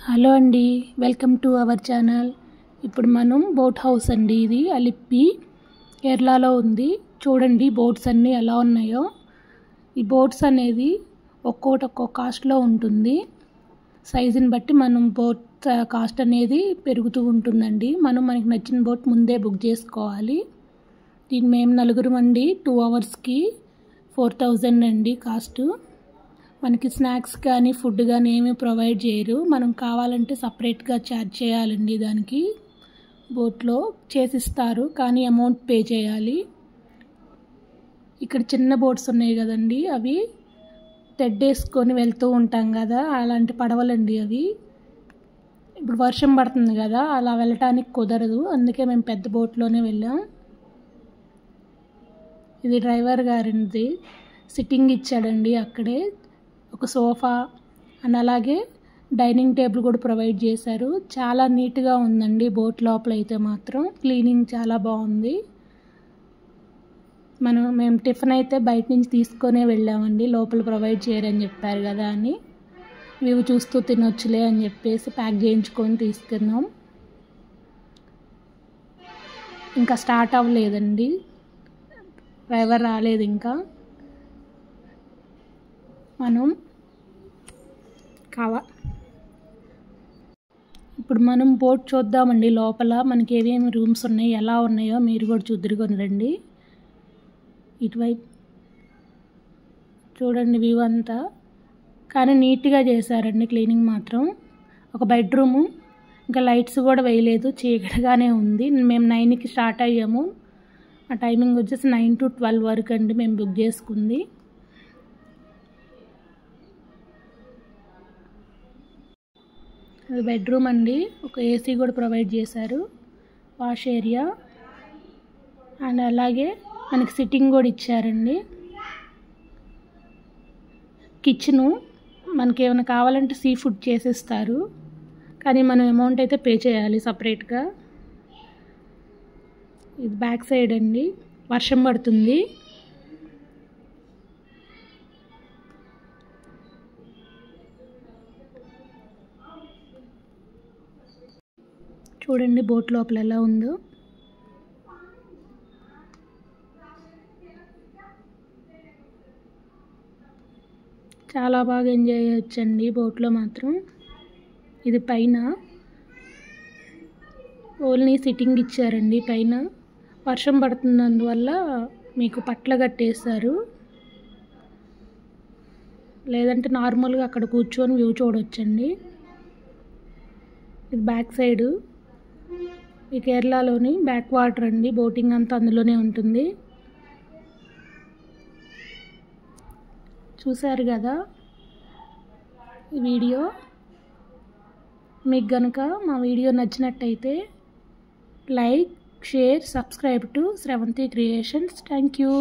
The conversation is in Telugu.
హలో అండి, వెల్కమ్ టు అవర్ ఛానల్. ఇప్పుడు మనం బోట్ హౌస్ అండి. ఇది అలిప్పి కేరళలో ఉంది. చూడండి బోట్స్ అన్నీ ఎలా ఉన్నాయో. ఈ బోట్స్ అనేది ఒక్కో కాస్ట్లో ఉంటుంది. సైజుని బట్టి మనం బోట్ కాస్ట్ అనేది పెరుగుతూ ఉంటుందండి. మనకి నచ్చిన బోట్ ముందే బుక్ చేసుకోవాలి. దీన్ని మేము నలుగురం అండి. 2 అవర్స్కి 4000 అండి కాస్ట్. మనకి స్నాక్స్ కానీ ఫుడ్ కానీ ఏమీ ప్రొవైడ్ చేయరు. మనం కావాలంటే సపరేట్గా ఛార్జ్ చేయాలండి. దానికి బోట్లో చేసిస్తారు, కానీ అమౌంట్ పే చేయాలి. ఇక్కడ చిన్న బోట్స్ ఉన్నాయి కదండి, అవి తెడ్డేసుకొని వెళ్తూ ఉంటాం కదా, అలాంటి పడవలండి అవి. ఇప్పుడు వర్షం పడుతుంది కదా, అలా వెళ్ళటానికి కుదరదు. అందుకే మేము పెద్ద బోట్లోనే వెళ్ళాం. ఇది డ్రైవర్ గారిది. సిట్టింగ్ ఇచ్చాడండి అక్కడే. ఒక సోఫా అండ్ అలాగే డైనింగ్ టేబుల్ కూడా ప్రొవైడ్ చేశారు. చాలా నీట్గా ఉందండి బోట్ లోపల అయితే మాత్రం. క్లీనింగ్ చాలా బాగుంది. మేము టిఫిన్ అయితే బయట నుంచి తీసుకొనే వెళ్ళామండి. లోపల ప్రొవైడ్ చేయరని చెప్పారు కదా అని, వ్యూ చూస్తూ తినొచ్చులే అని చెప్పేసి ప్యాక్ చేయించుకొని తీసుకున్నాం. ఇంకా స్టార్ట్ అవ్వలేదండి, డ్రైవర్ రాలేదు ఇంకా. ఇప్పుడు మనం బోట్ చూద్దామండి. లోపల మనకి ఏమేమి రూమ్స్ ఉన్నాయి, ఎలా ఉన్నాయో మీరు కూడా చూద్దురుకొని రండి. ఇటువైపు చూడండి వ్యూ అంతా. కానీ నీట్గా చేశారండి క్లీనింగ్ మాత్రం. ఒక బెడ్రూము, ఇంకా లైట్స్ కూడా వేయలేదు, చీకటిగానే ఉంది. మేము 9కి స్టార్ట్ అయ్యాము. ఆ టైమింగ్ వచ్చేసి 9 to 12 వరకు అండి మేము బుక్ చేసుకుంది. అది బెడ్రూమ్ అండి. ఒక ఏసీ కూడా ప్రొవైడ్ చేశారు, వాష్ ఏరియా అండ్ అలాగే మనకి సిట్టింగ్ కూడా ఇచ్చారండి. కిచెను మనకి ఏమైనా కావాలంటే సీ ఫుడ్ చేసేస్తారు, కానీ మనం అమౌంట్ అయితే పే చేయాలి సపరేట్గా. ఇది బ్యాక్ సైడ్ అండి. వర్షం పడుతుంది. చూడండి బోట్ లోపల ఎలా ఉందో. చాలా బాగా ఎంజాయ్ చేయొచ్చండి బోట్లో మాత్రం. ఇది పైన ఓన్లీ సిట్టింగ్ ఇచ్చారండి. పైన వర్షం పడుతున్నందువల్ల మీకు పట్ల కట్టేస్తారు, లేదంటే నార్మల్గా అక్కడ కూర్చొని వ్యూ చూడొచ్చండి. ఇది బ్యాక్ సైడు. ఈ కేరళలోని బ్యాక్ వాటర్ అండి. బోటింగ్ అంతా అందులోనే ఉంటుంది. చూశారు కదా ఈ వీడియో. మీకు కనుక మా వీడియో నచ్చినట్టయితే like, share, subscribe to Sravanthi creations. Thank you.